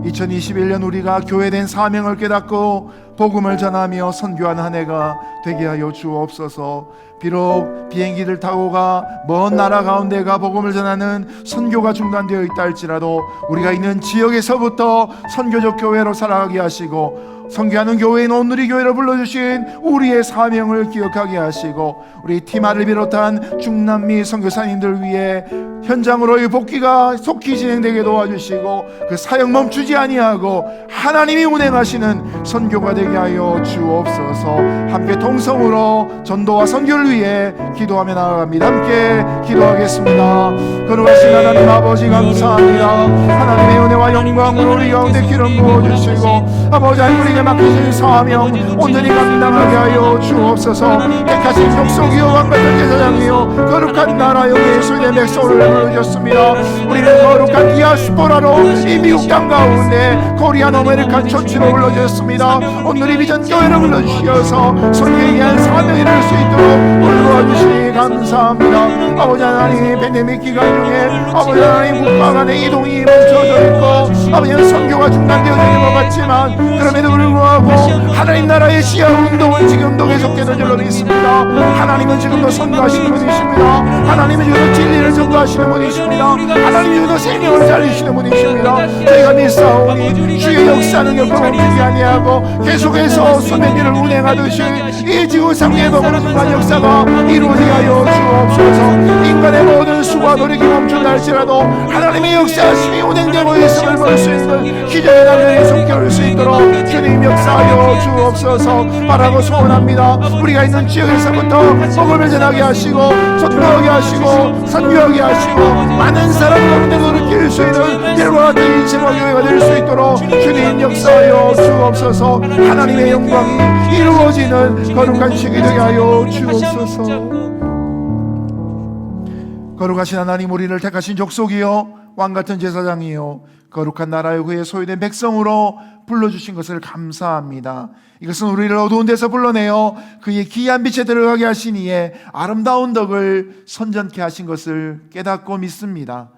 2021년 우리가 교회된 사명을 깨닫고 복음을 전하며 선교하는 한 해가 되게 하여 주옵소서. 비록 비행기를 타고 가 먼 나라 가운데 가 복음을 전하는 선교가 중단되어 있다 할지라도 우리가 있는 지역에서부터 선교적 교회로 살아가게 하시고 선교하는 교회인 온누리 교회를 불러주신 우리의 사명을 기억하게 하시고 우리 티마를 비롯한 중남미 선교사님들 위해 현장으로의 복귀가 속히 진행되게 도와주시고 그 사역 멈추지 아니하고 하나님이 운행하시는 선교가 되게 하여 주옵소서. 함께 통성으로 전도와 선교를 위해 기도하며 나아갑니다. 함께 기도하겠습니다. 거룩하신 하나님 아버지 감사합니다. 하나님의 은혜와 영광을 우리 가운데 기름 부어주시고 아버지 우리에게 맡기신 사명 온전히 감당하게 하여 주옵소서. 택하신 족속이요 왕같은 제사장이요 거룩한 나라요 예수의 백성을 부르셨습니다. 우리는 거룩한 디아스포라로 이 미국 땅 가운데 코리안 아메리칸 처치로 불러주셨습니다. 오늘 이 비전 교회를 불러주시어서 선교에 대한 사명을 이룰 수 있도록 불러주시니 감사합니다. 아버지 하나님 팬데믹 기간 중에 아버지 하나님 국가 간의 이동이 멈춰져 있고 아버지 선교가 중단되어 되는 것 같지만 그럼에도 불구하고 하나님 나라의 시야 운동은 지금도 계속되는 줄로 믿습니다. 하나님은 지금도 선교하시는 분이십니다. 하나님은 지금도 진리를 전도하시는 분이십니다. 하나님은 지금도 생명을 살리시는 분이십니다. 저희가 믿사오니 주의 역사는 옆으로 멈추지 아니하고 계속해서 수면 일을 운행하듯이 이 지구상에도 그런 역사가 이루어지게 하여 주옵소서. 인간의 모든 수고와 노력이 멈춘다 할지라도 하나님의 역사심이 운행되고 있음을 볼 수 있는 기적의 날들이 손겨올 수 있도록 주님 역사하여 주옵소서. 바라고 소원합니다. 우리가 있는 지역에서부터 복음을 전하게 하시고 전도하게 하시고 선교하게 하시고 많은 사람들을 일으킬 수 있는 일과 같은 인생과 교회가 될 수 있도록 주님 역사하여 주옵소서. 하나님의 영광이 이루어지는 거룩한 시기 되게 하여 주옵소서. 거룩하신 하나님, 우리를 택하신 족속이요 왕같은 제사장이요 거룩한 나라의 그의 소유된 백성으로 불러주신 것을 감사합니다. 이것은 우리를 어두운 데서 불러내어 그의 귀한 빛에 들어가게 하신 이에 아름다운 덕을 선전케 하신 것을 깨닫고 믿습니다.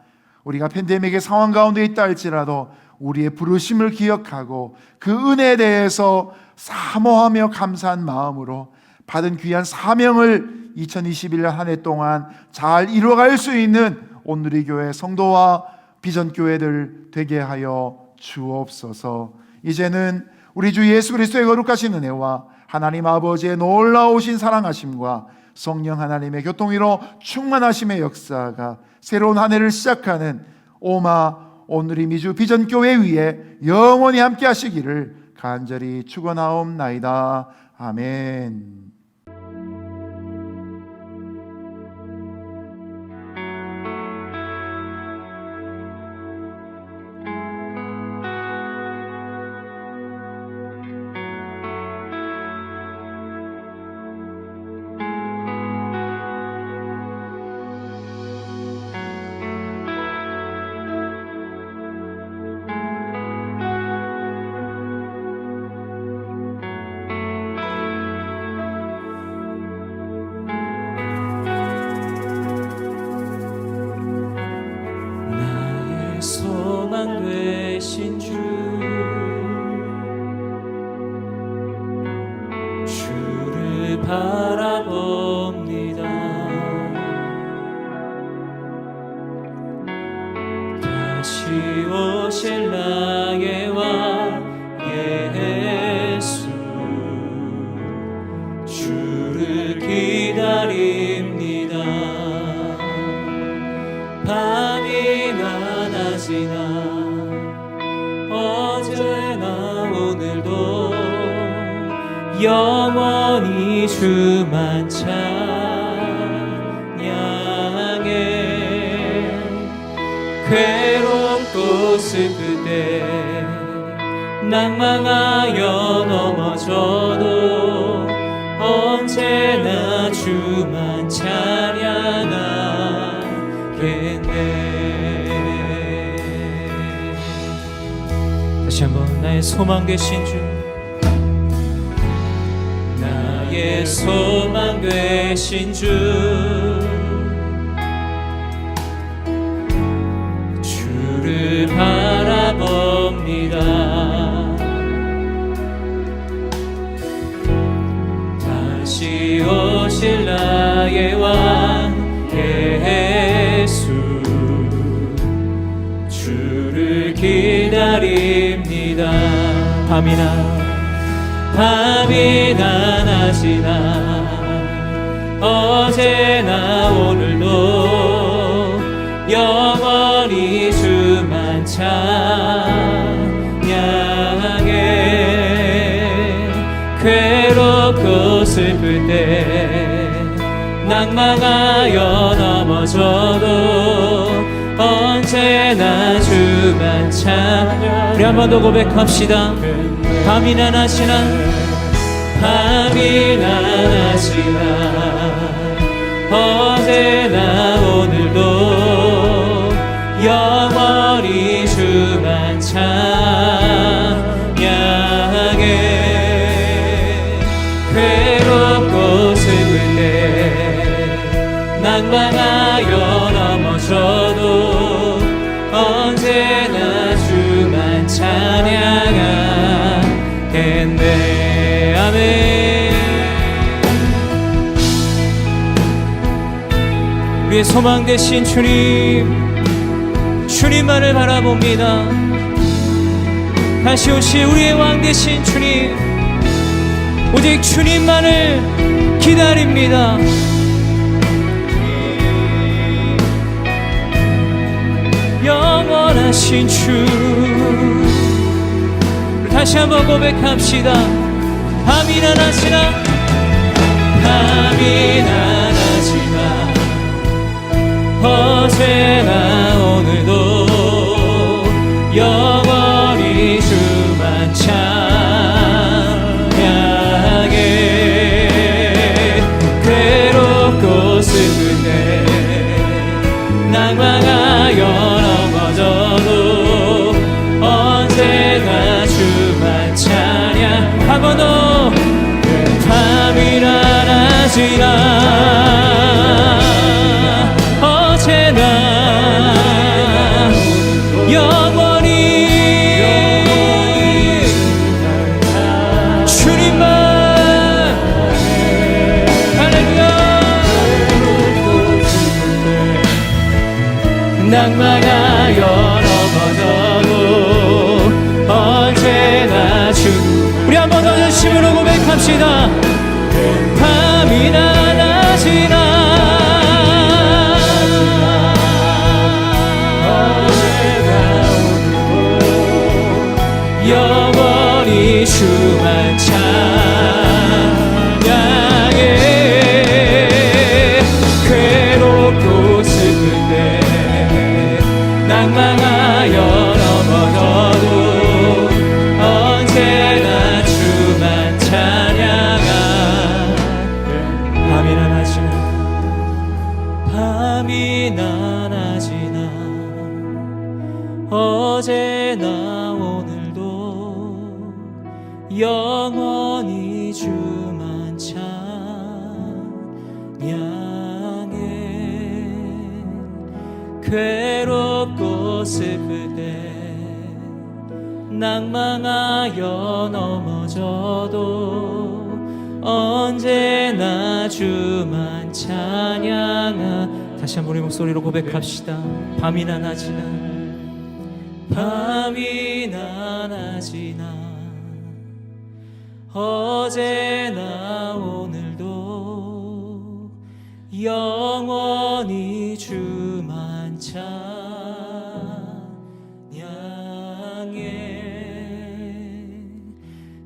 우리가 팬데믹의 상황 가운데 있다 할지라도 우리의 부르심을 기억하고 그 은혜에 대해서 사모하며 감사한 마음으로 받은 귀한 사명을 2021년 한 해 동안 잘 이루어갈 수 있는 온누리교회 성도와 비전교회들 되게 하여 주옵소서. 이제는 우리 주 예수 그리스도의 거룩하신 은혜와 하나님 아버지의 놀라우신 사랑하심과 성령 하나님의 교통위로 충만하심의 역사가 새로운 한 해를 시작하는 오마 온누리 미주 비전교회 위에 영원히 함께 하시기를 간절히 축원하옵나이다. 아멘. 소망 되신 주를 바라봅니다. 다시 오실 나의 왕 예수 주를 기다립니다. 밤이나 낮이나 어제나 오늘도 영원히 주만 찬양해. 괴롭고 슬플 때 낭망하여 넘어져도 언제나 주만 찬양하겠네. 다시 한번 나의 소망 되신 주, 나의 소망 되신 주, 주를 바라봅니다. 다시 오실 나의 왕 예수 주를 기다립니다. 밤이나 낮이나 어제나 오늘도 영원히 주만 찬양해. 괴롭고 슬플 때 낭망하여 넘어져도 언제나 주만 찬양. 우리 한 번 더 고백합시다. 밤이나 낮이나 어제나 오늘도 영원히 주만 찬양해. 괴롭고 슬플 때 낭망하여 넘어져도 언제나 주만 우리의 소망 되신 주님, 주님만을 바라봅니다. 다시 오실 우리의 왕 되신 주님, 오직 주님만을 기다립니다. 영원하신 주, 다시 한번 고백합시다. 밤이나 낮이나 밤이나 낮이나 어제나 오늘도 영원히 주만 찬양해. 괴롭고 슬플 때 낭망하여 넘어져도 언제나 주만 찬양. 한 번 더. 밤이나 낮이나 어제나 영원히 주님만. 할렐루야. 낭만하여 넘어져도 언제나 주. 우리 한 번 더 진심으로 고백합시다. 밤이나 낮이나 영원히 주만 찬양해. 괴롭고 슬플 때 낭망하여 넘어져도 언제나 주만 찬양하. 밤이나 낮이나 밤이나 낮이나 어제나 오늘도 영원히 주만 찬양해. 괴롭고 슬플 때 낭망하여 넘어져도 언제나 주만 찬양하. 다시 한번 우리 목소리로 고백합시다. 밤이나 낮이나 밤이나 낮이나 어제나 오늘도 영원히 주만 찬양해.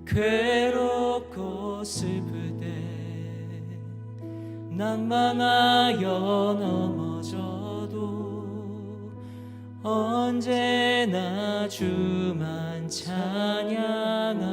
괴롭고 슬플 때 낭망하여 넘어져도 언제나 주만 찬양하.